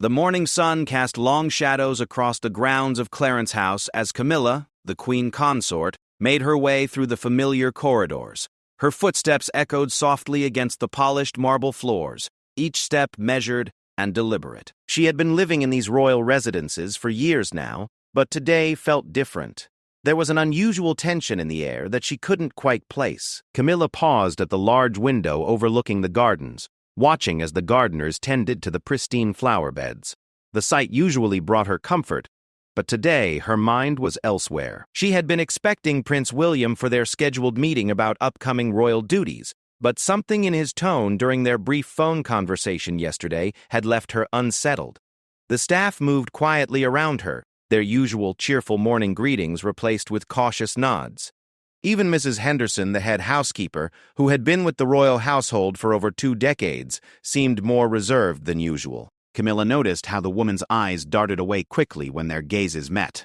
The morning sun cast long shadows across the grounds of Clarence's house as Camilla, the queen consort, made her way through the familiar corridors. Her footsteps echoed softly against the polished marble floors, each step measured and deliberate. She had been living in these royal residences for years now, but today felt different. There was an unusual tension in the air that she couldn't quite place. Camilla paused at the large window overlooking the gardens, watching as the gardeners tended to the pristine flower beds. The sight usually brought her comfort, but today her mind was elsewhere. She had been expecting Prince William for their scheduled meeting about upcoming royal duties, but something in his tone during their brief phone conversation yesterday had left her unsettled. The staff moved quietly around her, their usual cheerful morning greetings replaced with cautious nods. Even Mrs. Henderson, the head housekeeper, who had been with the royal household for over 2 decades, seemed more reserved than usual. Camilla noticed how the woman's eyes darted away quickly when their gazes met.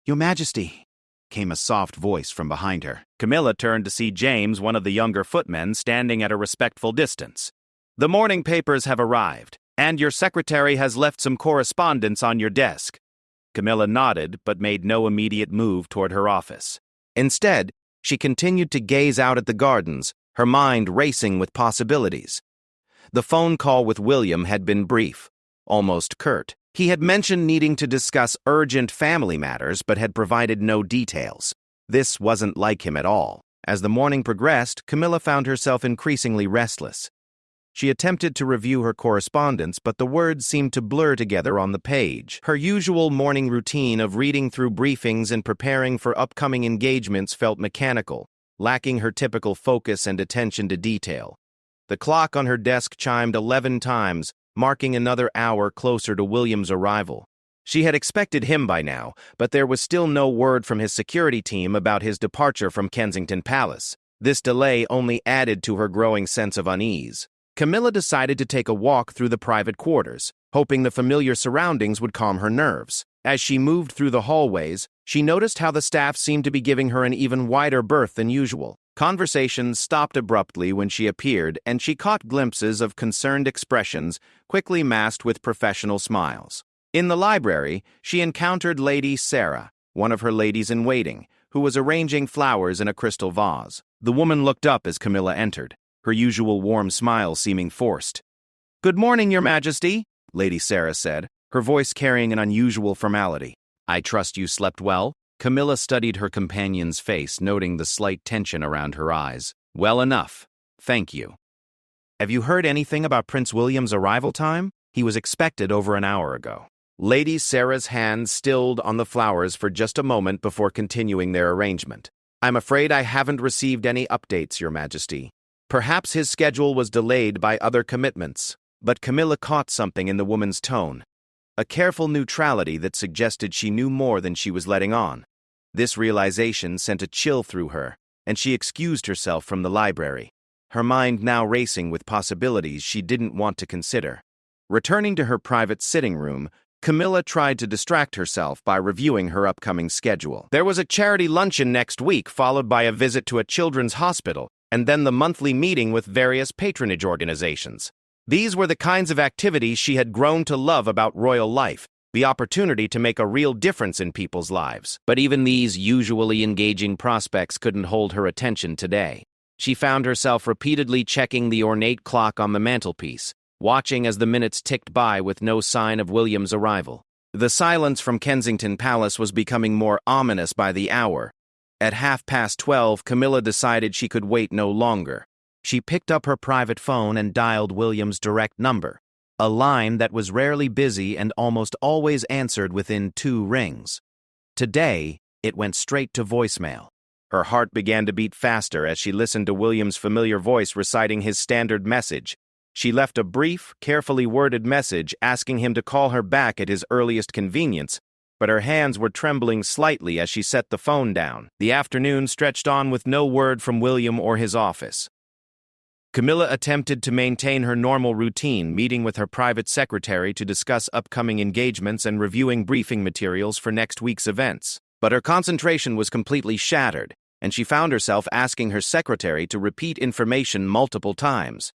"Your Majesty," came a soft voice from behind her. Camilla turned to see James, one of the younger footmen, standing at a respectful distance. "The morning papers have arrived, and your secretary has left some correspondence on your desk." Camilla nodded but made no immediate move toward her office. Instead, she continued to gaze out at the gardens, her mind racing with possibilities. The phone call with William had been brief, almost curt. He had mentioned needing to discuss urgent family matters but had provided no details. This wasn't like him at all. As the morning progressed, Camilla found herself increasingly restless. She attempted to review her correspondence, but the words seemed to blur together on the page. Her usual morning routine of reading through briefings and preparing for upcoming engagements felt mechanical, lacking her typical focus and attention to detail. The clock on her desk chimed 11 times, marking another hour closer to William's arrival. She had expected him by now, but there was still no word from his security team about his departure from Kensington Palace. This delay only added to her growing sense of unease. Camilla decided to take a walk through the private quarters, hoping the familiar surroundings would calm her nerves. As she moved through the hallways, she noticed how the staff seemed to be giving her an even wider berth than usual. Conversations stopped abruptly when she appeared, and she caught glimpses of concerned expressions, quickly masked with professional smiles. In the library, she encountered Lady Sarah, one of her ladies-in-waiting, who was arranging flowers in a crystal vase. The woman looked up as Camilla entered, her usual warm smile seeming forced. "Good morning, Your Majesty," Lady Sarah said, her voice carrying an unusual formality. "I trust you slept well?" Camilla studied her companion's face, noting the slight tension around her eyes. "Well enough, thank you." "Have you heard anything about Prince William's arrival time? He was expected over an hour ago." Lady Sarah's hand stilled on the flowers for just a moment before continuing their arrangement. "I'm afraid I haven't received any updates, Your Majesty. Perhaps his schedule was delayed by other commitments." But Camilla caught something in the woman's tone, a careful neutrality that suggested she knew more than she was letting on. This realization sent a chill through her, and she excused herself from the library, her mind now racing with possibilities she didn't want to consider. Returning to her private sitting room, Camilla tried to distract herself by reviewing her upcoming schedule. There was a charity luncheon next week, followed by a visit to a children's hospital, and then the monthly meeting with various patronage organizations. These were the kinds of activities she had grown to love about royal life, the opportunity to make a real difference in people's lives. But even these usually engaging prospects couldn't hold her attention today. She found herself repeatedly checking the ornate clock on the mantelpiece, watching as the minutes ticked by with no sign of William's arrival. The silence from Kensington Palace was becoming more ominous by the hour. At 12:30, Camilla decided she could wait no longer. She picked up her private phone and dialed William's direct number, a line that was rarely busy and almost always answered within 2 rings. Today, it went straight to voicemail. Her heart began to beat faster as she listened to William's familiar voice reciting his standard message. She left a brief, carefully worded message asking him to call her back at his earliest convenience, but her hands were trembling slightly as she set the phone down. The afternoon stretched on with no word from William or his office. Camilla attempted to maintain her normal routine, meeting with her private secretary to discuss upcoming engagements and reviewing briefing materials for next week's events. But her concentration was completely shattered, and she found herself asking her secretary to repeat information multiple times.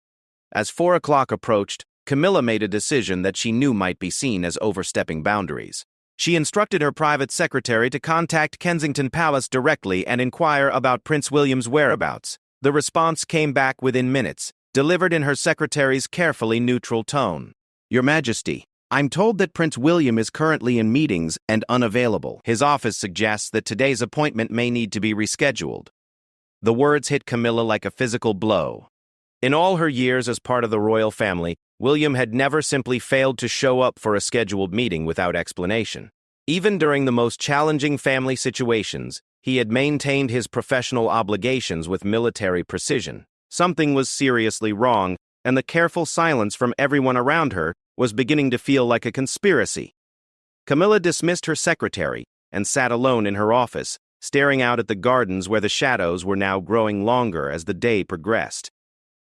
As 4 o'clock approached, Camilla made a decision that she knew might be seen as overstepping boundaries. She instructed her private secretary to contact Kensington Palace directly and inquire about Prince William's whereabouts. The response came back within minutes, delivered in her secretary's carefully neutral tone. "Your Majesty, I'm told that Prince William is currently in meetings and unavailable. His office suggests that today's appointment may need to be rescheduled." The words hit Camilla like a physical blow. In all her years as part of the royal family, William had never simply failed to show up for a scheduled meeting without explanation. Even during the most challenging family situations, he had maintained his professional obligations with military precision. Something was seriously wrong, and the careful silence from everyone around her was beginning to feel like a conspiracy. Camilla dismissed her secretary and sat alone in her office, staring out at the gardens where the shadows were now growing longer as the day progressed.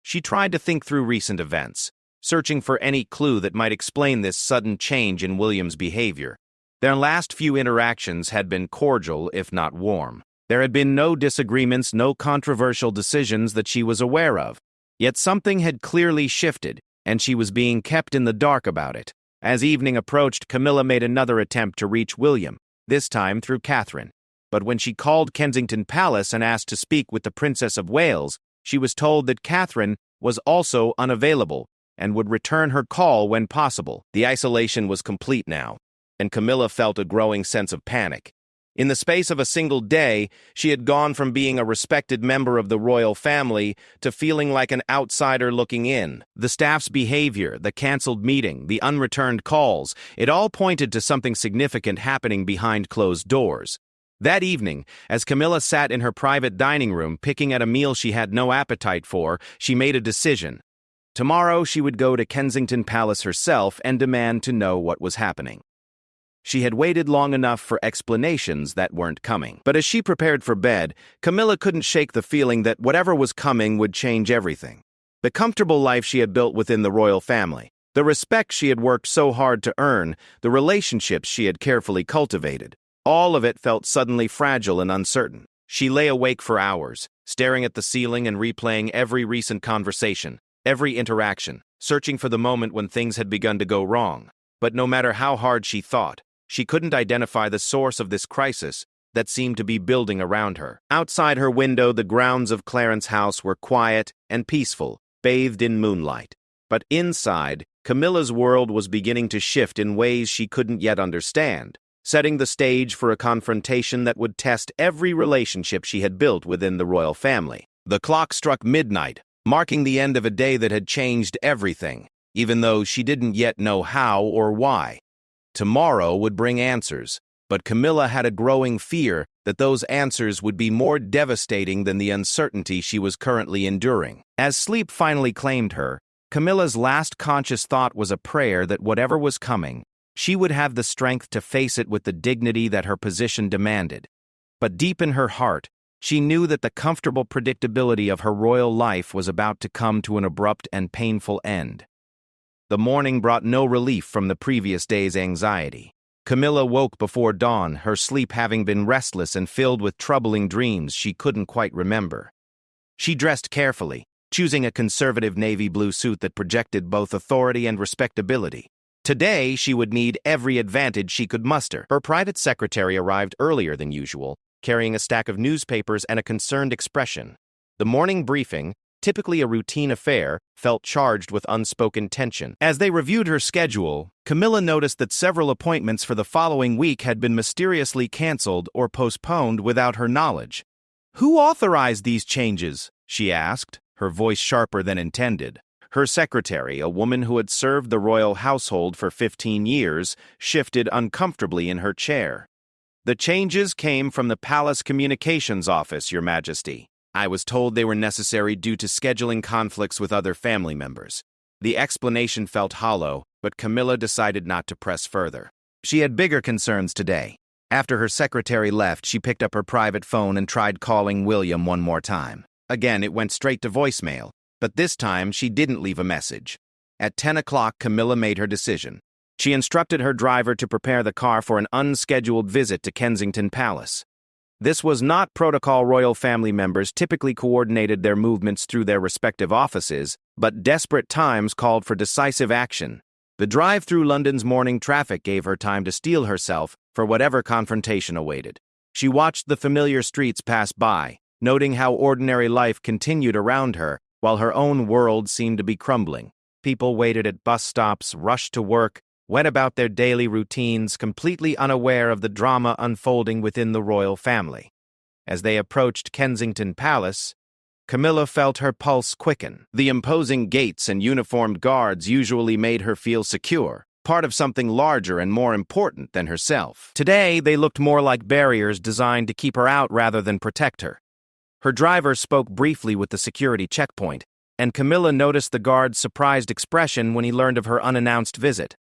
She tried to think through recent events, searching for any clue that might explain this sudden change in William's behavior. Their last few interactions had been cordial, if not warm. There had been no disagreements, no controversial decisions that she was aware of. Yet something had clearly shifted, and she was being kept in the dark about it. As evening approached, Camilla made another attempt to reach William, this time through Catherine. But when she called Kensington Palace and asked to speak with the Princess of Wales, she was told that Catherine was also unavailable and would return her call when possible. The isolation was complete now, and Camilla felt a growing sense of panic. In the space of a single day, she had gone from being a respected member of the royal family to feeling like an outsider looking in. The staff's behavior, the canceled meeting, the unreturned calls, it all pointed to something significant happening behind closed doors. That evening, as Camilla sat in her private dining room picking at a meal she had no appetite for, she made a decision. Tomorrow she would go to Kensington Palace herself and demand to know what was happening. She had waited long enough for explanations that weren't coming. But as she prepared for bed, Camilla couldn't shake the feeling that whatever was coming would change everything. The comfortable life she had built within the royal family, the respect she had worked so hard to earn, the relationships she had carefully cultivated, all of it felt suddenly fragile and uncertain. She lay awake for hours, staring at the ceiling and replaying every recent conversation, every interaction, searching for the moment when things had begun to go wrong. But no matter how hard she thought, she couldn't identify the source of this crisis that seemed to be building around her. Outside her window, the grounds of Clarence House were quiet and peaceful, bathed in moonlight. But inside, Camilla's world was beginning to shift in ways she couldn't yet understand, setting the stage for a confrontation that would test every relationship she had built within the royal family. The clock struck midnight, marking the end of a day that had changed everything, even though she didn't yet know how or why. Tomorrow would bring answers, but Camilla had a growing fear that those answers would be more devastating than the uncertainty she was currently enduring. As sleep finally claimed her, Camilla's last conscious thought was a prayer that whatever was coming, she would have the strength to face it with the dignity that her position demanded. But deep in her heart, she knew that the comfortable predictability of her royal life was about to come to an abrupt and painful end. The morning brought no relief from the previous day's anxiety. Camilla woke before dawn, her sleep having been restless and filled with troubling dreams she couldn't quite remember. She dressed carefully, choosing a conservative navy blue suit that projected both authority and respectability. Today, she would need every advantage she could muster. Her private secretary arrived earlier than usual, carrying a stack of newspapers and a concerned expression. The morning briefing, typically a routine affair, felt charged with unspoken tension. As they reviewed her schedule, Camilla noticed that several appointments for the following week had been mysteriously canceled or postponed without her knowledge. "Who authorized these changes?" she asked, her voice sharper than intended. Her secretary, a woman who had served the royal household for 15 years, shifted uncomfortably in her chair. "The changes came from the Palace Communications Office, Your Majesty. I was told they were necessary due to scheduling conflicts with other family members." The explanation felt hollow, but Camilla decided not to press further. She had bigger concerns today. After her secretary left, she picked up her private phone and tried calling William one more time. Again, it went straight to voicemail, but this time she didn't leave a message. At 10 o'clock, Camilla made her decision. She instructed her driver to prepare the car for an unscheduled visit to Kensington Palace. This was not protocol. Royal family members typically coordinated their movements through their respective offices, but desperate times called for decisive action. The drive through London's morning traffic gave her time to steel herself for whatever confrontation awaited. She watched the familiar streets pass by, noting how ordinary life continued around her, while her own world seemed to be crumbling. People waited at bus stops, rushed to work, went about their daily routines, completely unaware of the drama unfolding within the royal family. As they approached Kensington Palace, Camilla felt her pulse quicken. The imposing gates and uniformed guards usually made her feel secure, part of something larger and more important than herself. Today, they looked more like barriers designed to keep her out rather than protect her. Her driver spoke briefly with the security checkpoint, and Camilla noticed the guard's surprised expression when he learned of her unannounced visit.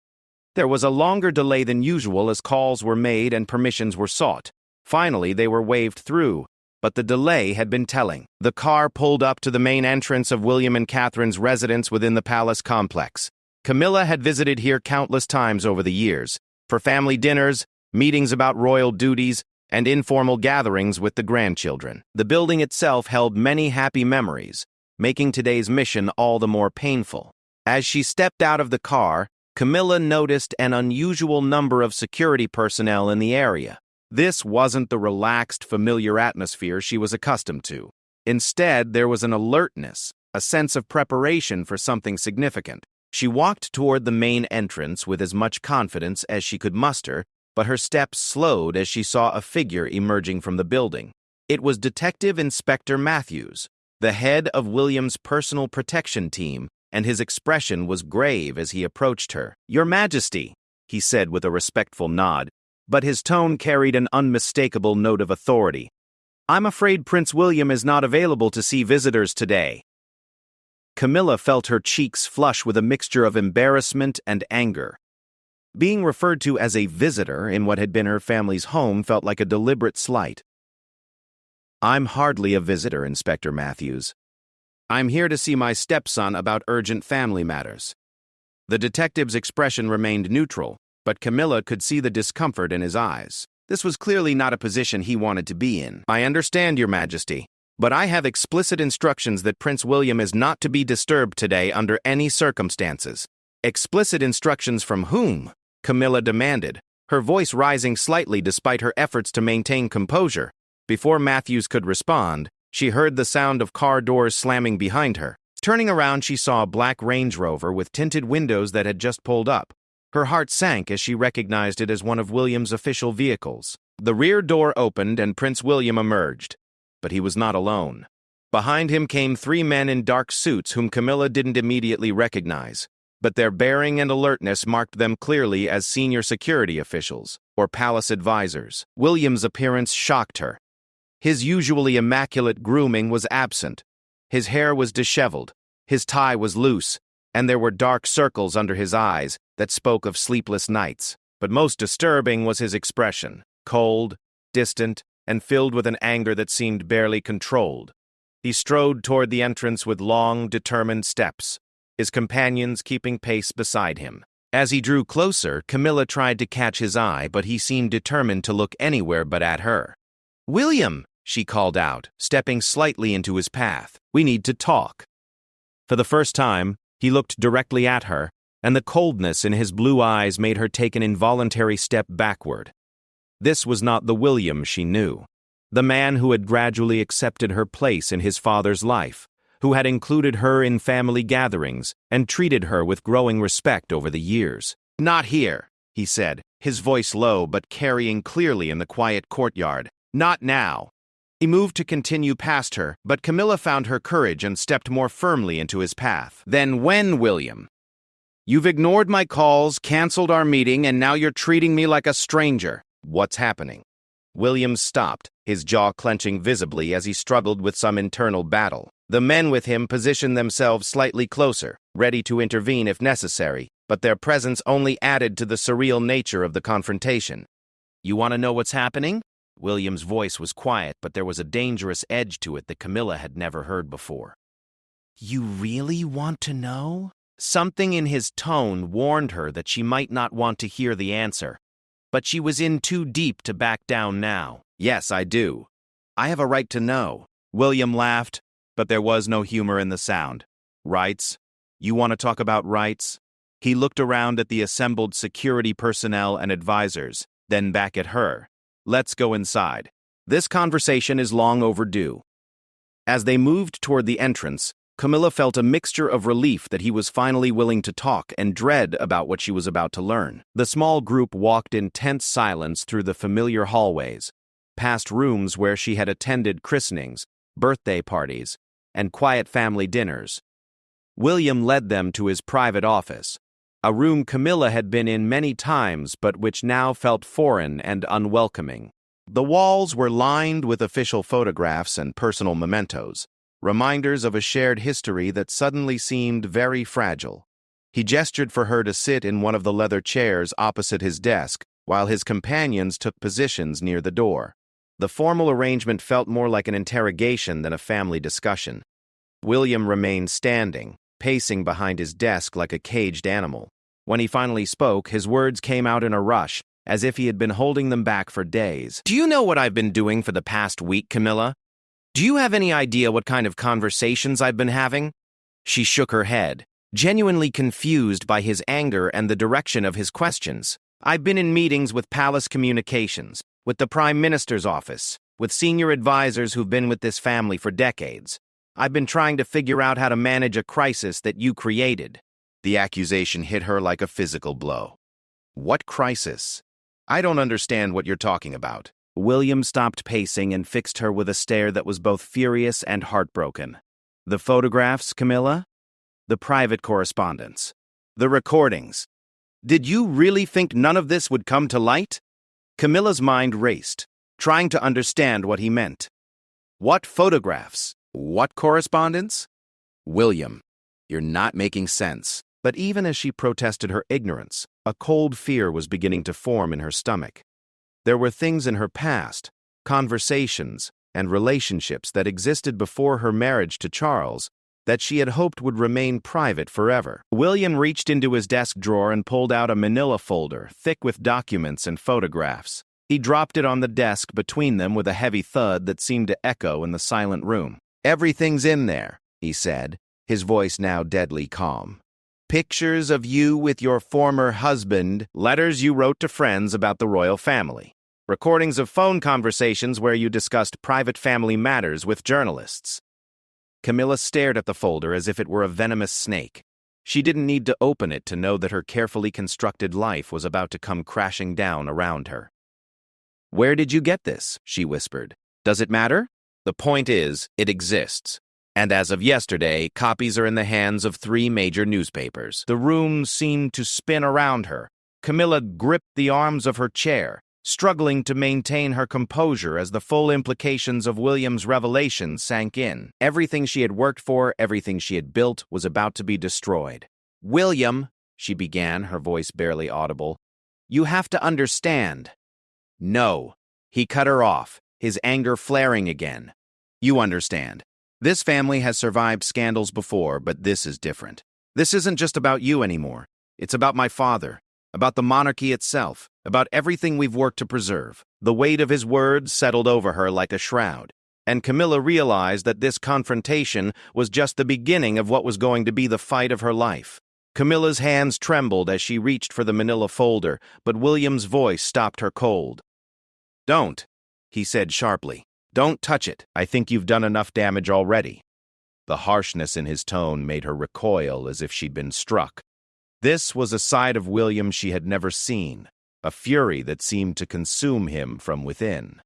There was a longer delay than usual as calls were made and permissions were sought. Finally, they were waved through, but the delay had been telling. The car pulled up to the main entrance of William and Catherine's residence within the palace complex. Camilla had visited here countless times over the years, for family dinners, meetings about royal duties, and informal gatherings with the grandchildren. The building itself held many happy memories, making today's mission all the more painful. As she stepped out of the car, Camilla noticed an unusual number of security personnel in the area. This wasn't the relaxed, familiar atmosphere she was accustomed to. Instead, there was an alertness, a sense of preparation for something significant. She walked toward the main entrance with as much confidence as she could muster, but her steps slowed as she saw a figure emerging from the building. It was Detective Inspector Matthews, the head of William's personal protection team, and his expression was grave as he approached her. "Your Majesty," he said with a respectful nod, but his tone carried an unmistakable note of authority. "I'm afraid Prince William is not available to see visitors today." Camilla felt her cheeks flush with a mixture of embarrassment and anger. Being referred to as a visitor in what had been her family's home felt like a deliberate slight. "I'm hardly a visitor, Inspector Matthews. I'm here to see my stepson about urgent family matters." The detective's expression remained neutral, but Camilla could see the discomfort in his eyes. This was clearly not a position he wanted to be in. "I understand, Your Majesty, but I have explicit instructions that Prince William is not to be disturbed today under any circumstances." "Explicit instructions from whom?" Camilla demanded, her voice rising slightly despite her efforts to maintain composure. Before Matthews could respond, she heard the sound of car doors slamming behind her. Turning around, she saw a black Range Rover with tinted windows that had just pulled up. Her heart sank as she recognized it as one of William's official vehicles. The rear door opened and Prince William emerged, but he was not alone. Behind him came three men in dark suits whom Camilla didn't immediately recognize, but their bearing and alertness marked them clearly as senior security officials or palace advisors. William's appearance shocked her. His usually immaculate grooming was absent. His hair was disheveled, his tie was loose, and there were dark circles under his eyes that spoke of sleepless nights. But most disturbing was his expression, cold, distant, and filled with an anger that seemed barely controlled. He strode toward the entrance with long, determined steps, his companions keeping pace beside him. As he drew closer, Camilla tried to catch his eye, but he seemed determined to look anywhere but at her. "William!" she called out, stepping slightly into his path. "We need to talk." For the first time, he looked directly at her, and the coldness in his blue eyes made her take an involuntary step backward. This was not the William she knew, the man who had gradually accepted her place in his father's life, who had included her in family gatherings and treated her with growing respect over the years. "Not here," he said, his voice low but carrying clearly in the quiet courtyard. "Not now." He moved to continue past her, but Camilla found her courage and stepped more firmly into his path. "Then when, William? You've ignored my calls, canceled our meeting, and now you're treating me like a stranger. What's happening?" William stopped, his jaw clenching visibly as he struggled with some internal battle. The men with him positioned themselves slightly closer, ready to intervene if necessary, but their presence only added to the surreal nature of the confrontation. "You want to know what's happening?" William's voice was quiet, but there was a dangerous edge to it that Camilla had never heard before. "You really want to know?" Something in his tone warned her that she might not want to hear the answer, but she was in too deep to back down now. Yes, I do. I have a right to know. William laughed, but there was no humor in the sound. Rights? You want to talk about rights? He looked around at the assembled security personnel and advisors, then back at her. Let's go inside. This conversation is long overdue. As they moved toward the entrance, Camilla felt a mixture of relief that he was finally willing to talk and dread about what she was about to learn. The small group walked in tense silence through the familiar hallways, past rooms where she had attended christenings, birthday parties, and quiet family dinners. William led them to his private office, a room Camilla had been in many times but which now felt foreign and unwelcoming. The walls were lined with official photographs and personal mementos, reminders of a shared history that suddenly seemed very fragile. He gestured for her to sit in one of the leather chairs opposite his desk, while his companions took positions near the door. The formal arrangement felt more like an interrogation than a family discussion. William remained standing, pacing behind his desk like a caged animal. When he finally spoke, his words came out in a rush, as if he had been holding them back for days. Do you know what I've been doing for the past week, Camilla? Do you have any idea what kind of conversations I've been having? She shook her head, genuinely confused by his anger and the direction of his questions. I've been in meetings with Palace Communications, with the Prime Minister's office, with senior advisors who've been with this family for decades. I've been trying to figure out how to manage a crisis that you created. The accusation hit her like a physical blow. What crisis? I don't understand what you're talking about. William stopped pacing and fixed her with a stare that was both furious and heartbroken. The photographs, Camilla? The private correspondence? The recordings? Did you really think none of this would come to light? Camilla's mind raced, trying to understand what he meant. What photographs? What correspondence? William, you're not making sense. But even as she protested her ignorance, a cold fear was beginning to form in her stomach. There were things in her past, conversations, and relationships that existed before her marriage to Charles that she had hoped would remain private forever. William reached into his desk drawer and pulled out a manila folder, thick with documents and photographs. He dropped it on the desk between them with a heavy thud that seemed to echo in the silent room. Everything's in there, he said, his voice now deadly calm. Pictures of you with your former husband, letters you wrote to friends about the royal family, recordings of phone conversations where you discussed private family matters with journalists. Camilla stared at the folder as if it were a venomous snake. She didn't need to open it to know that her carefully constructed life was about to come crashing down around her. Where did you get this? She whispered. Does it matter? The point is, it exists. And as of yesterday, copies are in the hands of 3 major newspapers. The room seemed to spin around her. Camilla gripped the arms of her chair, struggling to maintain her composure as the full implications of William's revelation sank in. Everything she had worked for, everything she had built, was about to be destroyed. William, she began, her voice barely audible, you have to understand. No. He cut her off, his anger flaring again. You understand. This family has survived scandals before, but this is different. This isn't just about you anymore. It's about my father, about the monarchy itself, about everything we've worked to preserve. The weight of his words settled over her like a shroud, and Camilla realized that this confrontation was just the beginning of what was going to be the fight of her life. Camilla's hands trembled as she reached for the manila folder, but William's voice stopped her cold. Don't, he said sharply. Don't touch it. I think you've done enough damage already. The harshness in his tone made her recoil as if she'd been struck. This was a side of William she had never seen, a fury that seemed to consume him from within.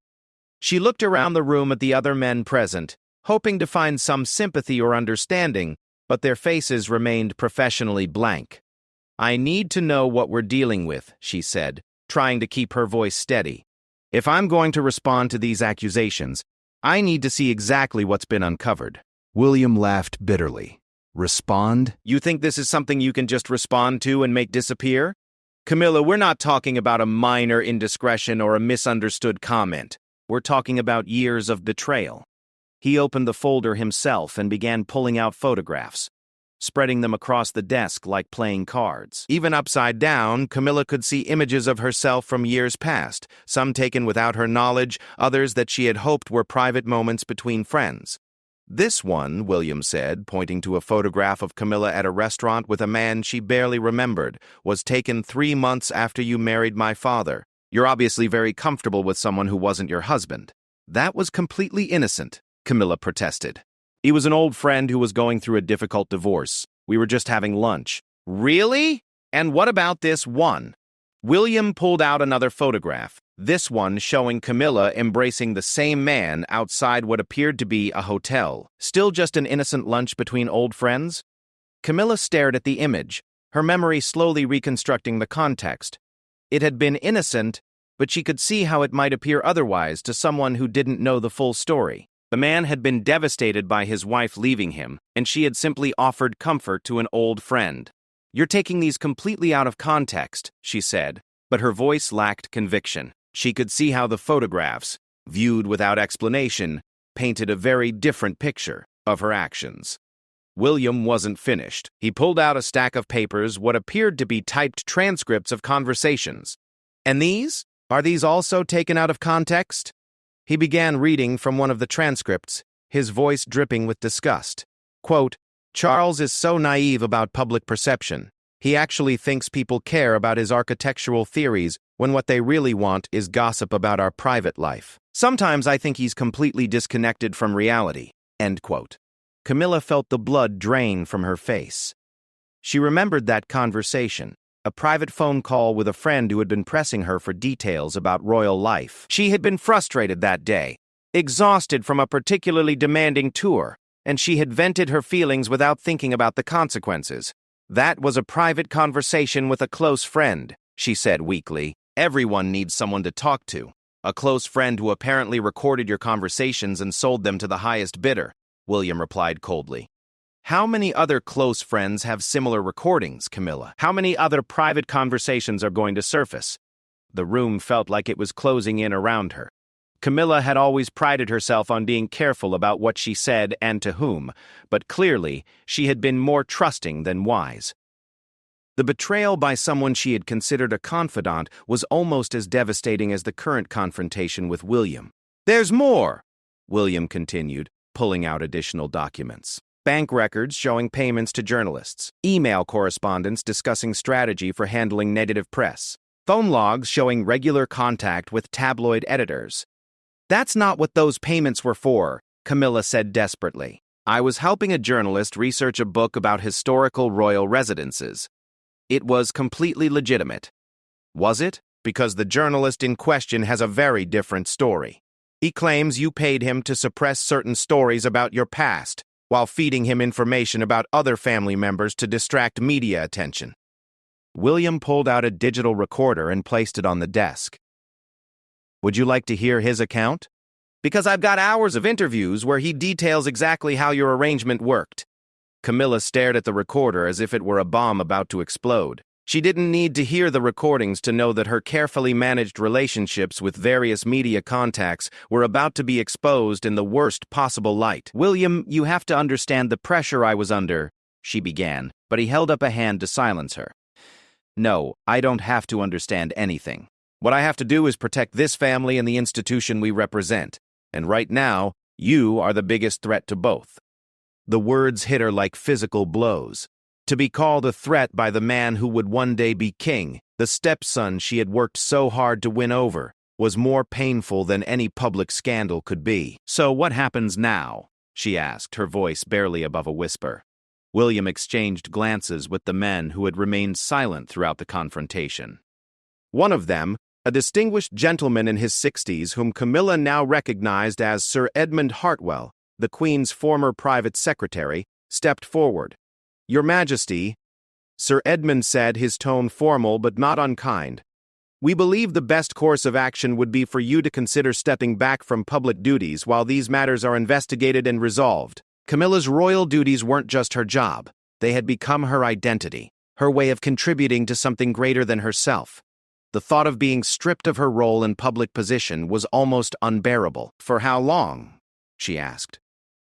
She looked around the room at the other men present, hoping to find some sympathy or understanding, but their faces remained professionally blank. I need to know what we're dealing with, she said, trying to keep her voice steady. If I'm going to respond to these accusations, I need to see exactly what's been uncovered. William laughed bitterly. Respond? You think this is something you can just respond to and make disappear? Camilla, we're not talking about a minor indiscretion or a misunderstood comment. We're talking about years of betrayal. He opened the folder himself and began pulling out photographs. spreading them across the desk like playing cards. Even upside down, Camilla could see images of herself from years past, some taken without her knowledge, others that she had hoped were private moments between friends. "This one," William said, pointing to a photograph of Camilla at a restaurant with a man she barely remembered, "was taken 3 months after you married my father. You're obviously very comfortable with someone who wasn't your husband." "That was completely innocent," Camilla protested. "He was an old friend who was going through a difficult divorce. We were just having lunch." "Really? And what about this one?" William pulled out another photograph, this one showing Camilla embracing the same man outside what appeared to be a hotel. "Still just an innocent lunch between old friends?" Camilla stared at the image, her memory slowly reconstructing the context. It had been innocent, but she could see how it might appear otherwise to someone who didn't know the full story. The man had been devastated by his wife leaving him, and she had simply offered comfort to an old friend. "You're taking these completely out of context," she said, but her voice lacked conviction. She could see how the photographs, viewed without explanation, painted a very different picture of her actions. William wasn't finished. He pulled out a stack of papers, what appeared to be typed transcripts of conversations. "And these? Are these also taken out of context?" He began reading from one of the transcripts, his voice dripping with disgust. Quote, "Charles is so naive about public perception. He actually thinks people care about his architectural theories when what they really want is gossip about our private life. Sometimes I think he's completely disconnected from reality." End quote. Camilla felt the blood drain from her face. She remembered that conversation, a private phone call with a friend who had been pressing her for details about royal life. She had been frustrated that day, exhausted from a particularly demanding tour, and she had vented her feelings without thinking about the consequences. "That was a private conversation with a close friend," she said weakly. "Everyone needs someone to talk to. A close friend who apparently recorded your conversations and sold them to the highest bidder," William replied coldly. "How many other close friends have similar recordings, Camilla? How many other private conversations are going to surface?" The room felt like it was closing in around her. Camilla had always prided herself on being careful about what she said and to whom, but clearly she had been more trusting than wise. The betrayal by someone she had considered a confidant was almost as devastating as the current confrontation with William. "There's more," William continued, pulling out additional documents. Bank records showing payments to journalists, email correspondence discussing strategy for handling negative press, phone logs showing regular contact with tabloid editors. "That's not what those payments were for," Camilla said desperately. "I was helping a journalist research a book about historical royal residences. It was completely legitimate." "Was it? Because the journalist in question has a very different story. He claims you paid him to suppress certain stories about your past, while feeding him information about other family members to distract media attention." William pulled out a digital recorder and placed it on the desk. "Would you like to hear his account? Because I've got hours of interviews where he details exactly how your arrangement worked." Camilla stared at the recorder as if it were a bomb about to explode. She didn't need to hear the recordings to know that her carefully managed relationships with various media contacts were about to be exposed in the worst possible light. "William, you have to understand the pressure I was under," she began, but he held up a hand to silence her. "No, I don't have to understand anything. What I have to do is protect this family and the institution we represent. And right now, you are the biggest threat to both." The words hit her like physical blows. To be called a threat by the man who would one day be king, the stepson she had worked so hard to win over, was more painful than any public scandal could be. "So what happens now?" she asked, her voice barely above a whisper. William exchanged glances with the men who had remained silent throughout the confrontation. One of them, a distinguished gentleman in his 60s whom Camilla now recognized as Sir Edmund Hartwell, the Queen's former private secretary, stepped forward. "Your Majesty," Sir Edmund said, his tone formal but not unkind, "we believe the best course of action would be for you to consider stepping back from public duties while these matters are investigated and resolved." Camilla's royal duties weren't just her job. They had become her identity, her way of contributing to something greater than herself. The thought of being stripped of her role and public position was almost unbearable. "For how long?" she asked.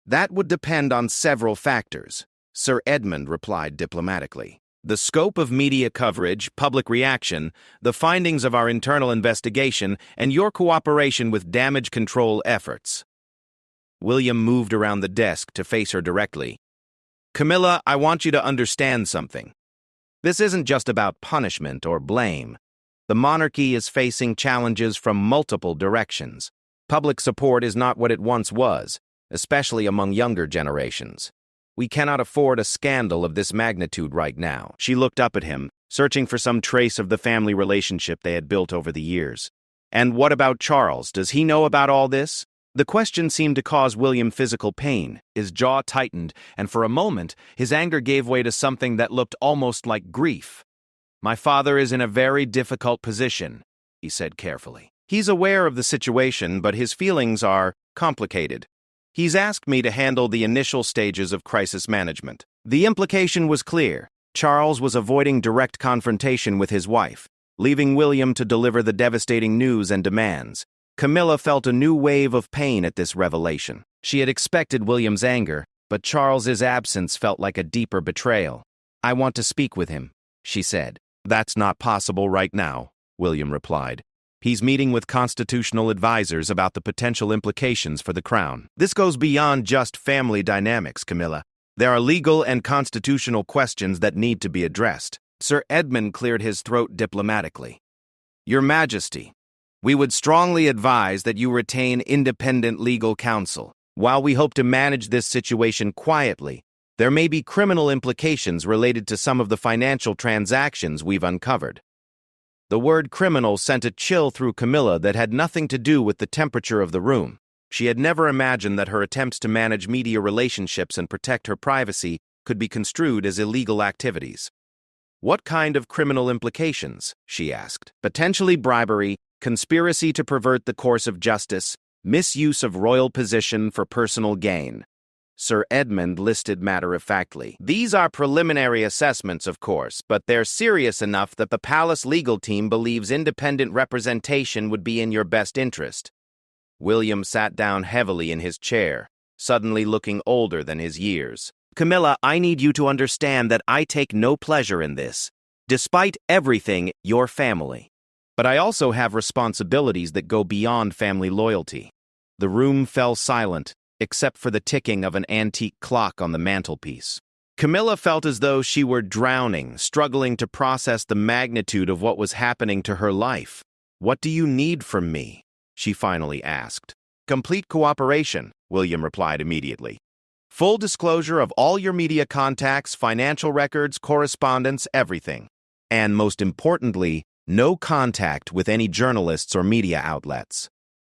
"That would depend on several factors," Sir Edmund replied diplomatically. The scope of media coverage, public reaction, the findings of our internal investigation, and your cooperation with damage control efforts. William moved around the desk to face her directly. Camilla, I want you to understand something. This isn't just about punishment or blame. The monarchy is facing challenges from multiple directions. Public support is not what it once was, especially among younger generations. We cannot afford a scandal of this magnitude right now. She looked up at him, searching for some trace of the family relationship they had built over the years. And what about Charles? Does he know about all this? The question seemed to cause William physical pain. His jaw tightened, and for a moment, his anger gave way to something that looked almost like grief. My father is in a very difficult position, he said carefully. He's aware of the situation, but his feelings are complicated. He's asked me to handle the initial stages of crisis management. The implication was clear. Charles was avoiding direct confrontation with his wife, leaving William to deliver the devastating news and demands. Camilla felt a new wave of pain at this revelation. She had expected William's anger, but Charles's absence felt like a deeper betrayal. I want to speak with him, she said. That's not possible right now, William replied. He's meeting with constitutional advisors about the potential implications for the crown. This goes beyond just family dynamics, Camilla. There are legal and constitutional questions that need to be addressed. Sir Edmund cleared his throat diplomatically. Your Majesty, we would strongly advise that you retain independent legal counsel. While we hope to manage this situation quietly, there may be criminal implications related to some of the financial transactions we've uncovered. The word criminal sent a chill through Camilla that had nothing to do with the temperature of the room. She had never imagined that her attempts to manage media relationships and protect her privacy could be construed as illegal activities. What kind of criminal implications? She asked. Potentially bribery, conspiracy to pervert the course of justice, misuse of royal position for personal gain. Sir Edmund listed matter-of-factly. These are preliminary assessments, of course, but they're serious enough that the palace legal team believes independent representation would be in your best interest. William sat down heavily in his chair, suddenly looking older than his years. Camilla, I need you to understand that I take no pleasure in this. Despite everything, you're family. But I also have responsibilities that go beyond family loyalty. The room fell silent, except for the ticking of an antique clock on the mantelpiece. Camilla felt as though she were drowning, struggling to process the magnitude of what was happening to her life. What do you need from me? She finally asked. Complete cooperation, William replied immediately. Full disclosure of all your media contacts, financial records, correspondence, everything. And most importantly, no contact with any journalists or media outlets.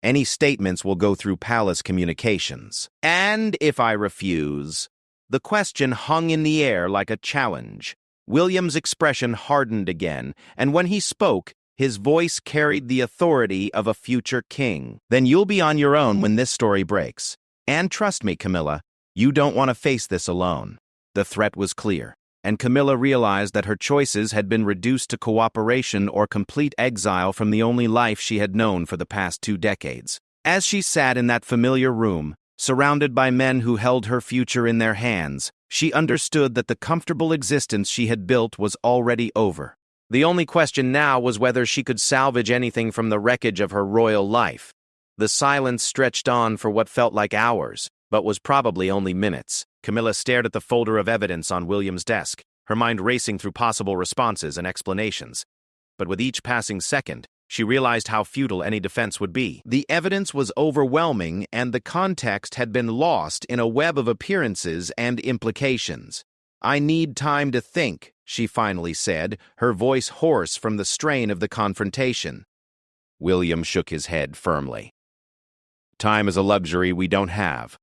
Any statements will go through palace communications. And if I refuse? The question hung in the air like a challenge. William's expression hardened again, and when he spoke, his voice carried the authority of a future king. Then you'll be on your own when this story breaks. And trust me, Camilla, you don't want to face this alone. The threat was clear, and Camilla realized that her choices had been reduced to cooperation or complete exile from the only life she had known for the past 2 decades. As she sat in that familiar room, surrounded by men who held her future in their hands, she understood that the comfortable existence she had built was already over. The only question now was whether she could salvage anything from the wreckage of her royal life. The silence stretched on for what felt like hours, but was probably only minutes. Camilla stared at the folder of evidence on William's desk, her mind racing through possible responses and explanations. But with each passing second, she realized how futile any defense would be. The evidence was overwhelming, and the context had been lost in a web of appearances and implications. I need time to think, she finally said, her voice hoarse from the strain of the confrontation. William shook his head firmly. Time is a luxury we don't have.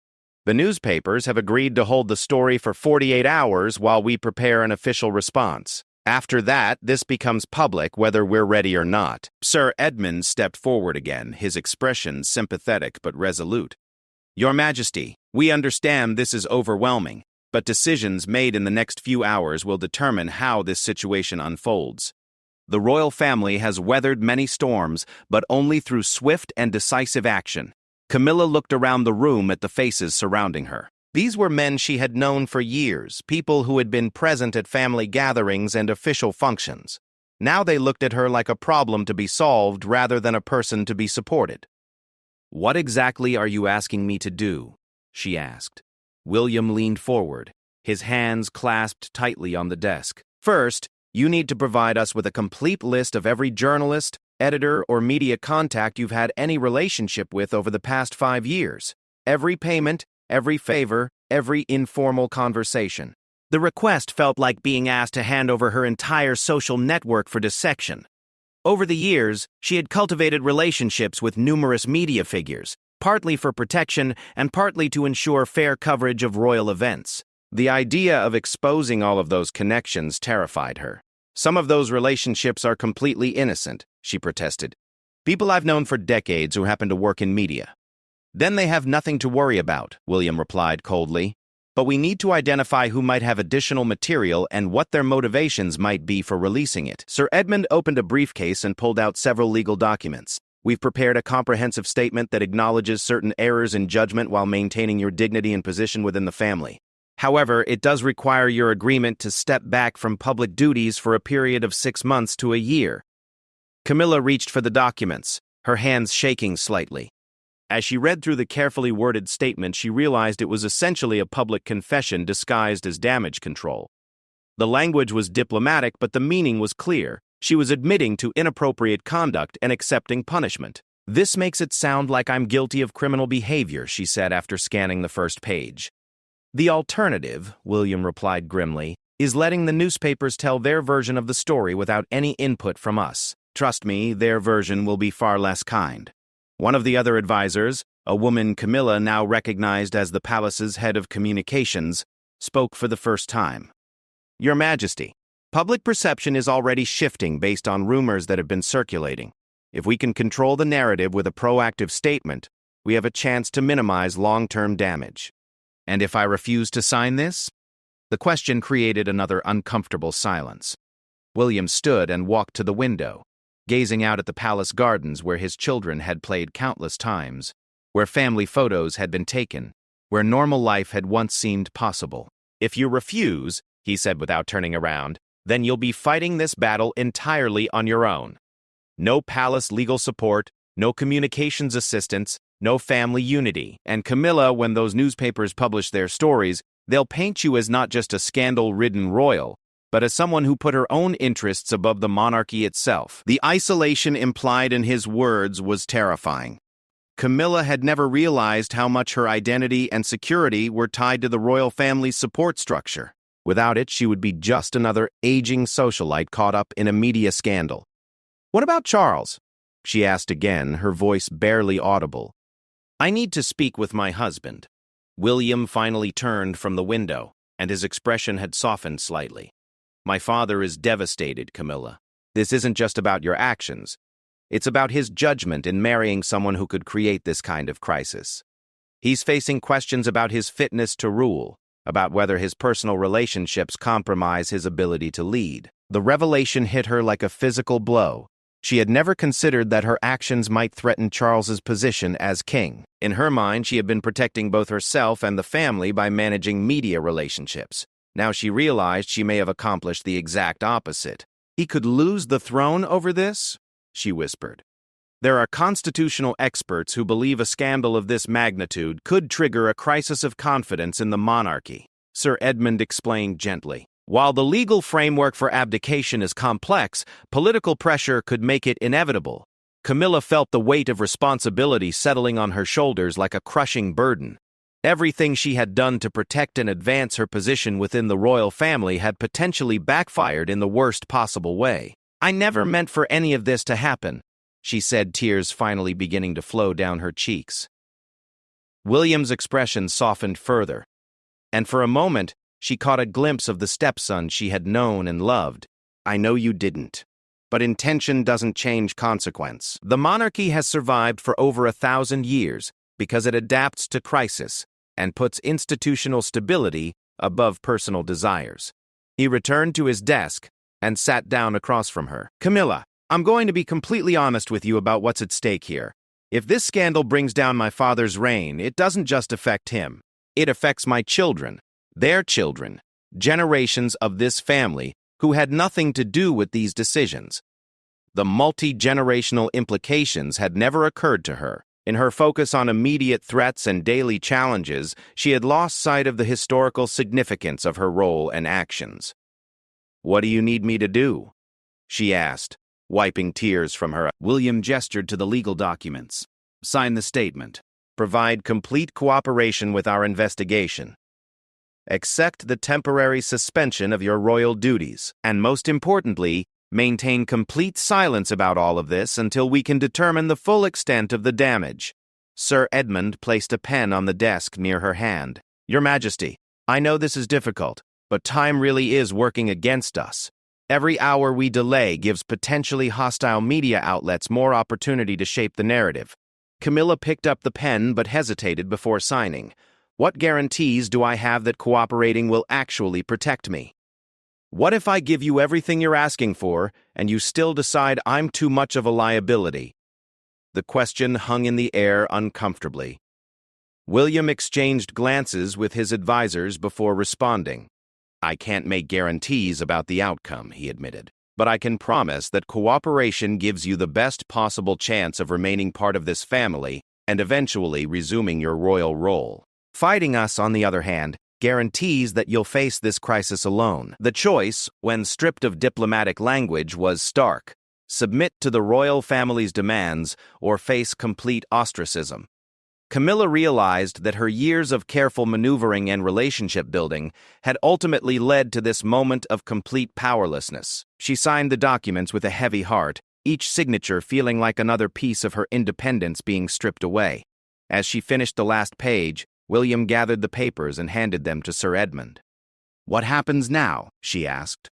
The newspapers have agreed to hold the story for 48 hours while we prepare an official response. After that, this becomes public whether we're ready or not. Sir Edmund stepped forward again, his expression sympathetic but resolute. Your Majesty, we understand this is overwhelming, but decisions made in the next few hours will determine how this situation unfolds. The royal family has weathered many storms, but only through swift and decisive action. Camilla looked around the room at the faces surrounding her. These were men she had known for years, people who had been present at family gatherings and official functions. Now they looked at her like a problem to be solved rather than a person to be supported. "What exactly are you asking me to do?" she asked. William leaned forward, his hands clasped tightly on the desk. "First, you need to provide us with a complete list of every journalist, editor, or media contact you've had any relationship with over the past 5 years. Every payment, every favor, every informal conversation." The request felt like being asked to hand over her entire social network for dissection. Over the years, she had cultivated relationships with numerous media figures, partly for protection and partly to ensure fair coverage of royal events. The idea of exposing all of those connections terrified her. "Some of those relationships are completely innocent," she protested. "People I've known for decades who happen to work in media." "Then they have nothing to worry about," William replied coldly. "But we need to identify who might have additional material and what their motivations might be for releasing it." Sir Edmund opened a briefcase and pulled out several legal documents. "We've prepared a comprehensive statement that acknowledges certain errors in judgment while maintaining your dignity and position within the family. However, it does require your agreement to step back from public duties for a period of 6 months to a year." Camilla reached for the documents, her hands shaking slightly. As she read through the carefully worded statement, she realized it was essentially a public confession disguised as damage control. The language was diplomatic, but the meaning was clear. She was admitting to inappropriate conduct and accepting punishment. "This makes it sound like I'm guilty of criminal behavior," she said after scanning the first page. "The alternative," William replied grimly, "is letting the newspapers tell their version of the story without any input from us. Trust me, their version will be far less kind." One of the other advisors, a woman Camilla now recognized as the palace's head of communications, spoke for the first time. "Your Majesty, public perception is already shifting based on rumors that have been circulating. If we can control the narrative with a proactive statement, we have a chance to minimize long-term damage." "And if I refuse to sign this?" The question created another uncomfortable silence. William stood and walked to the window, gazing out at the palace gardens where his children had played countless times, where family photos had been taken, where normal life had once seemed possible. "If you refuse," he said without turning around, "then you'll be fighting this battle entirely on your own. No palace legal support, no communications assistance, no family unity. And Camilla, when those newspapers publish their stories, they'll paint you as not just a scandal-ridden royal, but as someone who put her own interests above the monarchy itself." The isolation implied in his words was terrifying. Camilla had never realized how much her identity and security were tied to the royal family's support structure. Without it, she would be just another aging socialite caught up in a media scandal. "What about Charles?" she asked again, her voice barely audible. "I need to speak with my husband." William finally turned from the window, and his expression had softened slightly. "My father is devastated, Camilla. This isn't just about your actions. It's about his judgment in marrying someone who could create this kind of crisis. He's facing questions about his fitness to rule, about whether his personal relationships compromise his ability to lead." The revelation hit her like a physical blow. She had never considered that her actions might threaten Charles's position as king. In her mind, she had been protecting both herself and the family by managing media relationships. Now she realized she may have accomplished the exact opposite. "He could lose the throne over this?" she whispered. "There are constitutional experts who believe a scandal of this magnitude could trigger a crisis of confidence in the monarchy," Sir Edmund explained gently. "While the legal framework for abdication is complex, political pressure could make it inevitable." Camilla felt the weight of responsibility settling on her shoulders like a crushing burden. Everything she had done to protect and advance her position within the royal family had potentially backfired in the worst possible way. "I never meant for any of this to happen," she said, tears finally beginning to flow down her cheeks. William's expression softened further, and for a moment, she caught a glimpse of the stepson she had known and loved. "I know you didn't. But intention doesn't change consequence. The monarchy has survived for over 1,000 years because it adapts to crisis and puts institutional stability above personal desires." He returned to his desk and sat down across from her. "Camilla, I'm going to be completely honest with you about what's at stake here. If this scandal brings down my father's reign, it doesn't just affect him. It affects my children, their children, generations of this family who had nothing to do with these decisions. The multi-generational implications had never occurred to her. In her focus on immediate threats and daily challenges, she had lost sight of the historical significance of her role and actions. "What do you need me to do?" she asked, wiping tears from her eyes. William gestured to the legal documents. "Sign the statement. Provide complete cooperation with our investigation. Accept the temporary suspension of your royal duties, and most importantly, maintain complete silence about all of this until we can determine the full extent of the damage." Sir Edmund placed a pen on the desk near her hand. "Your Majesty, I know this is difficult, but time really is working against us. Every hour we delay gives potentially hostile media outlets more opportunity to shape the narrative." Camilla picked up the pen but hesitated before signing. "What guarantees do I have that cooperating will actually protect me? What if I give you everything you're asking for, and you still decide I'm too much of a liability?" The question hung in the air uncomfortably. William exchanged glances with his advisors before responding. "I can't make guarantees about the outcome," he admitted, "but I can promise that cooperation gives you the best possible chance of remaining part of this family and eventually resuming your royal role. Fighting us, on the other hand, guarantees that you'll face this crisis alone." The choice, when stripped of diplomatic language, was stark: submit to the royal family's demands or face complete ostracism. Camilla realized that her years of careful maneuvering and relationship building had ultimately led to this moment of complete powerlessness. She signed the documents with a heavy heart, each signature feeling like another piece of her independence being stripped away. As she finished the last page, William gathered the papers and handed them to Sir Edmund. "What happens now?" she asked.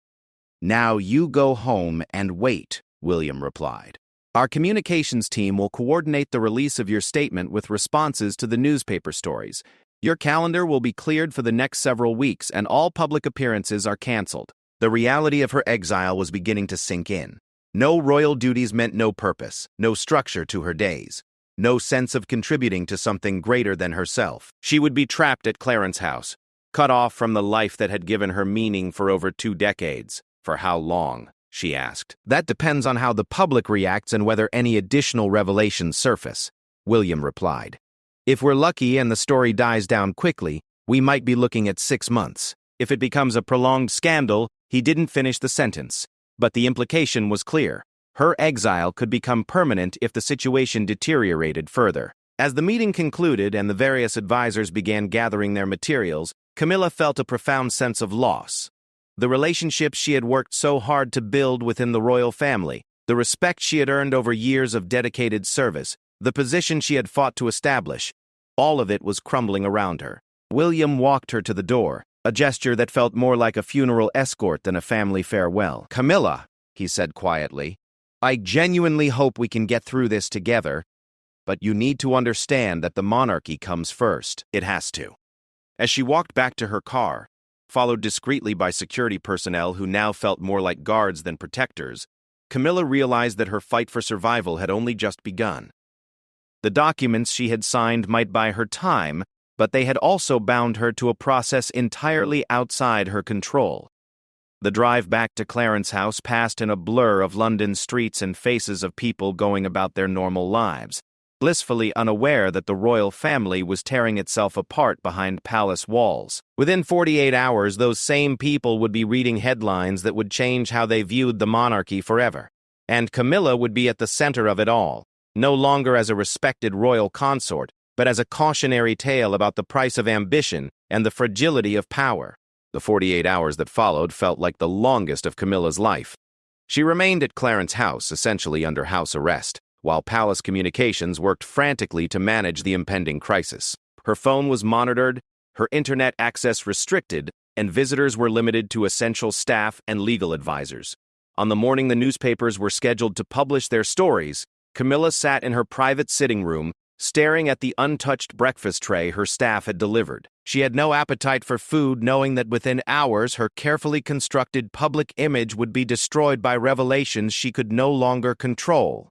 "Now you go home and wait," William replied. "Our communications team will coordinate the release of your statement with responses to the newspaper stories. Your calendar will be cleared for the next several weeks, and all public appearances are canceled." The reality of her exile was beginning to sink in. No royal duties meant no purpose, no structure to her days, no sense of contributing to something greater than herself. She would be trapped at Clarence House, cut off from the life that had given her meaning for over 2 decades. "For how long?" she asked. "That depends on how the public reacts and whether any additional revelations surface," William replied. "If we're lucky and the story dies down quickly, we might be looking at 6 months. If it becomes a prolonged scandal," he didn't finish the sentence, but the implication was clear. Her exile could become permanent if the situation deteriorated further. As the meeting concluded and the various advisors began gathering their materials, Camilla felt a profound sense of loss. The relationships she had worked so hard to build within the royal family, the respect she had earned over years of dedicated service, the position she had fought to establish, all of it was crumbling around her. William walked her to the door, a gesture that felt more like a funeral escort than a family farewell. "Camilla," he said quietly, "I genuinely hope we can get through this together, but you need to understand that the monarchy comes first. It has to." As she walked back to her car, followed discreetly by security personnel who now felt more like guards than protectors, Camilla realized that her fight for survival had only just begun. The documents she had signed might buy her time, but they had also bound her to a process entirely outside her control. The drive back to Clarence House passed in a blur of London streets and faces of people going about their normal lives, blissfully unaware that the royal family was tearing itself apart behind palace walls. Within 48 hours, those same people would be reading headlines that would change how they viewed the monarchy forever. And Camilla would be at the center of it all, no longer as a respected royal consort, but as a cautionary tale about the price of ambition and the fragility of power. The 48 hours that followed felt like the longest of Camilla's life. She remained at Clarence House, essentially under house arrest, while palace communications worked frantically to manage the impending crisis. Her phone was monitored, her internet access restricted, and visitors were limited to essential staff and legal advisors. On the morning the newspapers were scheduled to publish their stories, Camilla sat in her private sitting room, staring at the untouched breakfast tray her staff had delivered. She had no appetite for food, knowing that within hours her carefully constructed public image would be destroyed by revelations she could no longer control.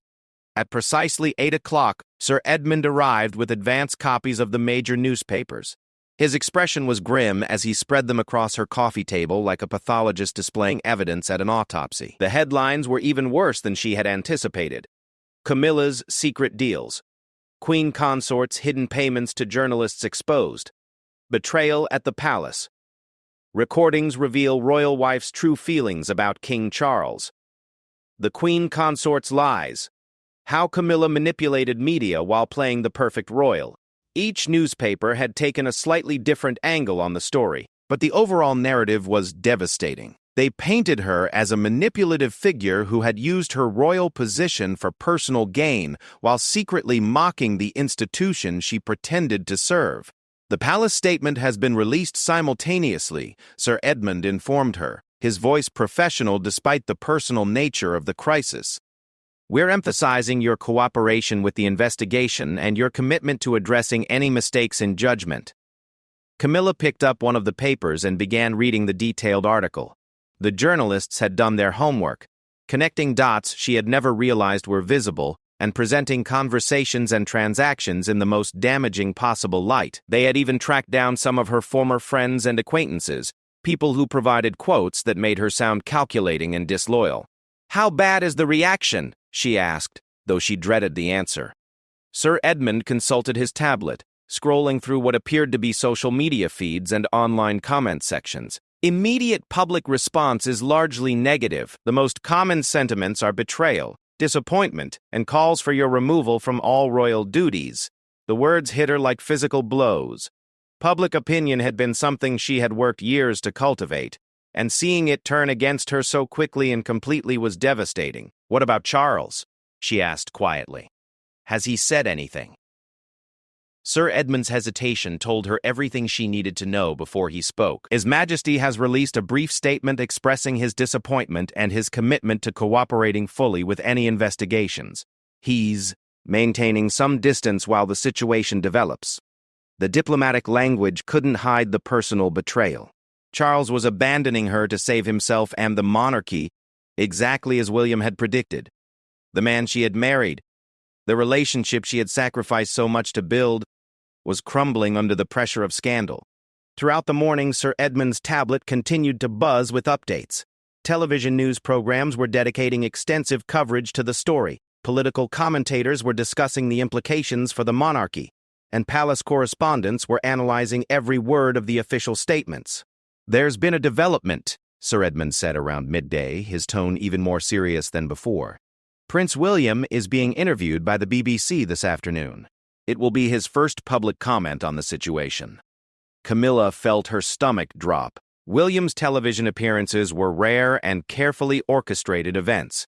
At precisely 8 o'clock, Sir Edmund arrived with advance copies of the major newspapers. His expression was grim as he spread them across her coffee table like a pathologist displaying evidence at an autopsy. The headlines were even worse than she had anticipated. Camilla's secret deals. Queen consort's hidden payments to journalists exposed. Betrayal at the palace. Recordings reveal royal wife's true feelings about King Charles. The queen consort's lies. How Camilla manipulated media while playing the perfect royal. Each newspaper had taken a slightly different angle on the story, but the overall narrative was devastating. They painted her as a manipulative figure who had used her royal position for personal gain while secretly mocking the institution she pretended to serve. The palace statement has been released simultaneously, Sir Edmund informed her, his voice professional despite the personal nature of the crisis. We're emphasizing your cooperation with the investigation and your commitment to addressing any mistakes in judgment. Camilla picked up one of the papers and began reading the detailed article. The journalists had done their homework, connecting dots she had never realized were visible, and presenting conversations and transactions in the most damaging possible light. They had even tracked down some of her former friends and acquaintances, people who provided quotes that made her sound calculating and disloyal. "How bad is the reaction?" she asked, though she dreaded the answer. Sir Edmund consulted his tablet, scrolling through what appeared to be social media feeds and online comment sections. Immediate public response is largely negative. The most common sentiments are betrayal, disappointment, and calls for your removal from all royal duties. The words hit her like physical blows. Public opinion had been something she had worked years to cultivate, and seeing it turn against her so quickly and completely was devastating. "What about Charles?" she asked quietly. "Has he said anything?" Sir Edmund's hesitation told her everything she needed to know before he spoke. His Majesty has released a brief statement expressing his disappointment and his commitment to cooperating fully with any investigations. He's maintaining some distance while the situation develops. The diplomatic language couldn't hide the personal betrayal. Charles was abandoning her to save himself and the monarchy, exactly as William had predicted. The man she had married, the relationship she had sacrificed so much to build, was crumbling under the pressure of scandal. Throughout the morning, Sir Edmund's tablet continued to buzz with updates. Television news programs were dedicating extensive coverage to the story. Political commentators were discussing the implications for the monarchy, and palace correspondents were analyzing every word of the official statements. "There's been a development," Sir Edmund said around midday, his tone even more serious than before. "Prince William is being interviewed by the BBC this afternoon. It will be his first public comment on the situation." Camilla felt her stomach drop. William's television appearances were rare and carefully orchestrated events.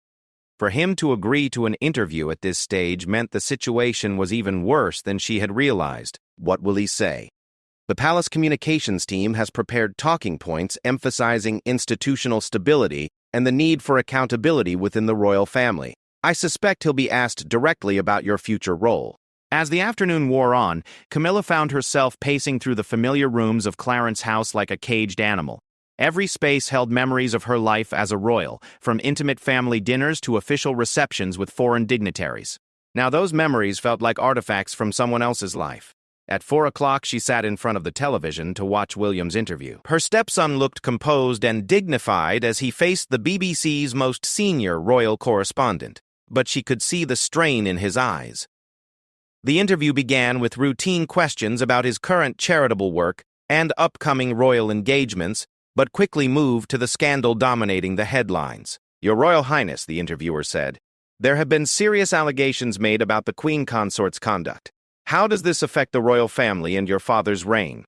For him to agree to an interview at this stage meant the situation was even worse than she had realized. What will he say? The palace communications team has prepared talking points emphasizing institutional stability and the need for accountability within the royal family. "I suspect he'll be asked directly about your future role." As the afternoon wore on, Camilla found herself pacing through the familiar rooms of Clarence House like a caged animal. Every space held memories of her life as a royal, from intimate family dinners to official receptions with foreign dignitaries. Now those memories felt like artifacts from someone else's life. At 4 o'clock, she sat in front of the television to watch William's interview. Her stepson looked composed and dignified as he faced the BBC's most senior royal correspondent, but she could see the strain in his eyes. The interview began with routine questions about his current charitable work and upcoming royal engagements, but quickly moved to the scandal dominating the headlines. "Your Royal Highness," the interviewer said, "there have been serious allegations made about the Queen Consort's conduct. How does this affect the royal family and your father's reign?"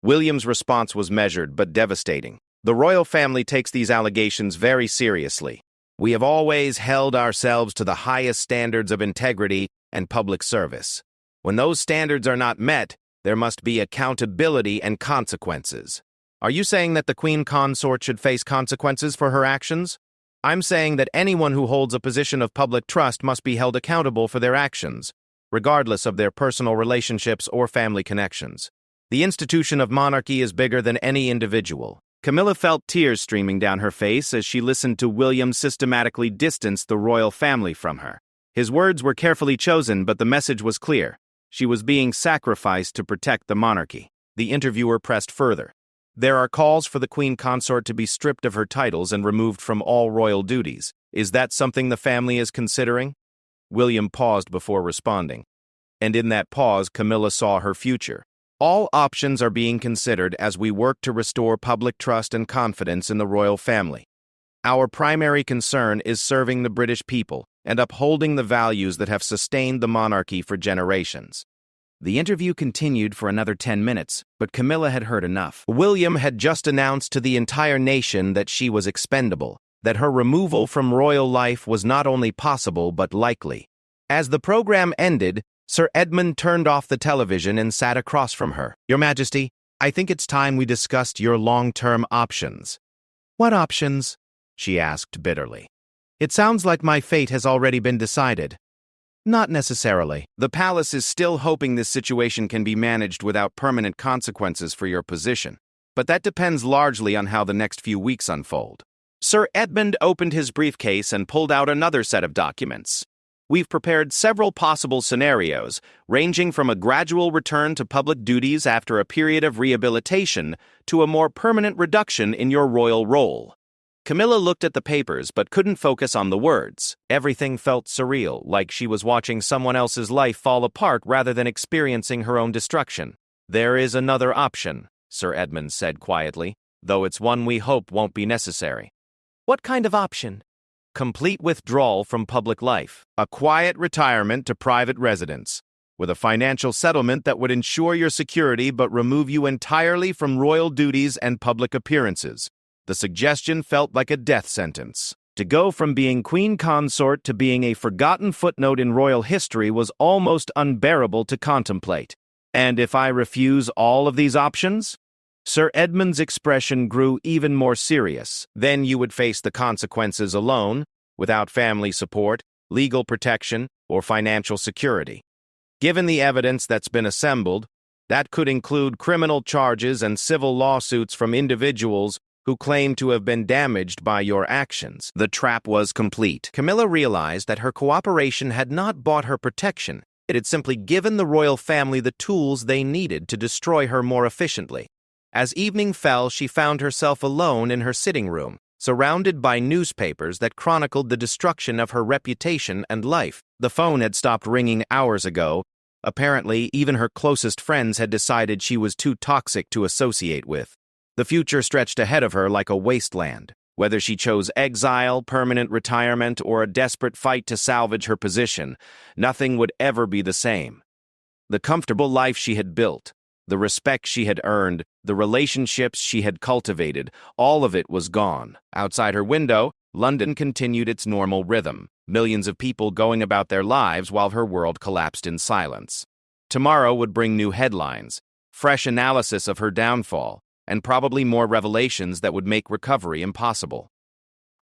William's response was measured but devastating. "The royal family takes these allegations very seriously. We have always held ourselves to the highest standards of integrity and public service. When those standards are not met, there must be accountability and consequences." "Are you saying that the Queen Consort should face consequences for her actions?" "I'm saying that anyone who holds a position of public trust must be held accountable for their actions, regardless of their personal relationships or family connections. The institution of monarchy is bigger than any individual." Camilla felt tears streaming down her face as she listened to William systematically distance the royal family from her. His words were carefully chosen, but the message was clear. She was being sacrificed to protect the monarchy. The interviewer pressed further. There are calls for the queen consort to be stripped of her titles and removed from all royal duties. Is that something the family is considering? William paused before responding. And in that pause, Camilla saw her future. All options are being considered as we work to restore public trust and confidence in the royal family. Our primary concern is serving the British people and upholding the values that have sustained the monarchy for generations. The interview continued for another 10 minutes, but Camilla had heard enough. William had just announced to the entire nation that she was expendable, that her removal from royal life was not only possible but likely. As the program ended, Sir Edmund turned off the television and sat across from her. Your Majesty, I think it's time we discussed your long-term options. What options? She asked bitterly. It sounds like my fate has already been decided. Not necessarily. The palace is still hoping this situation can be managed without permanent consequences for your position. But that depends largely on how the next few weeks unfold. Sir Edmund opened his briefcase and pulled out another set of documents. We've prepared several possible scenarios, ranging from a gradual return to public duties after a period of rehabilitation to a more permanent reduction in your royal role. Camilla looked at the papers but couldn't focus on the words. Everything felt surreal, like she was watching someone else's life fall apart rather than experiencing her own destruction. There is another option, Sir Edmund said quietly, though it's one we hope won't be necessary. What kind of option? Complete withdrawal from public life. A quiet retirement to private residence, with a financial settlement that would ensure your security but remove you entirely from royal duties and public appearances. The suggestion felt like a death sentence. To go from being queen consort to being a forgotten footnote in royal history was almost unbearable to contemplate. And if I refuse all of these options? Sir Edmund's expression grew even more serious. Then you would face the consequences alone, without family support, legal protection, or financial security. Given the evidence that's been assembled, that could include criminal charges and civil lawsuits from individuals who claim to have been damaged by your actions. The trap was complete. Camilla realized that her cooperation had not bought her protection. It had simply given the royal family the tools they needed to destroy her more efficiently. As evening fell, she found herself alone in her sitting room, surrounded by newspapers that chronicled the destruction of her reputation and life. The phone had stopped ringing hours ago. Apparently, even her closest friends had decided she was too toxic to associate with. The future stretched ahead of her like a wasteland. Whether she chose exile, permanent retirement, or a desperate fight to salvage her position, nothing would ever be the same. The comfortable life she had built, the respect she had earned, the relationships she had cultivated, all of it was gone. Outside her window, London continued its normal rhythm, millions of people going about their lives while her world collapsed in silence. Tomorrow would bring new headlines, fresh analysis of her downfall, and probably more revelations that would make recovery impossible.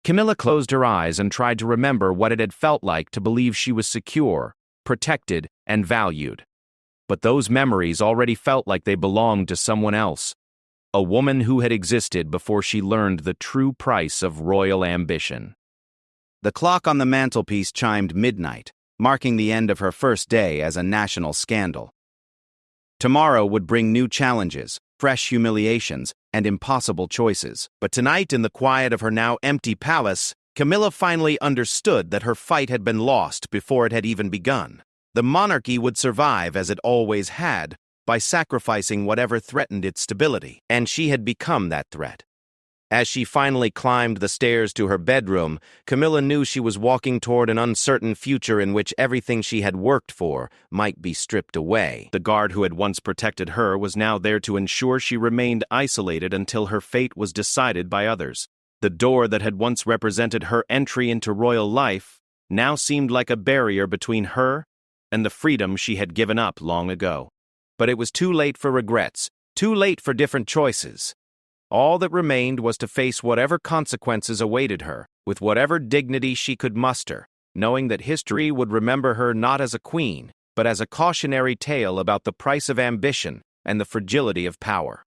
Camilla closed her eyes and tried to remember what it had felt like to believe she was secure, protected, and valued. But those memories already felt like they belonged to someone else, a woman who had existed before she learned the true price of royal ambition. The clock on the mantelpiece chimed midnight, marking the end of her first day as a national scandal. Tomorrow would bring new challenges, fresh humiliations, and impossible choices. But tonight, in the quiet of her now empty palace, Camilla finally understood that her fight had been lost before it had even begun. The monarchy would survive as it always had, by sacrificing whatever threatened its stability, and she had become that threat. As she finally climbed the stairs to her bedroom, Camilla knew she was walking toward an uncertain future in which everything she had worked for might be stripped away. The guard who had once protected her was now there to ensure she remained isolated until her fate was decided by others. The door that had once represented her entry into royal life now seemed like a barrier between her and the freedom she had given up long ago. But it was too late for regrets, too late for different choices. All that remained was to face whatever consequences awaited her, with whatever dignity she could muster, knowing that history would remember her not as a queen, but as a cautionary tale about the price of ambition and the fragility of power.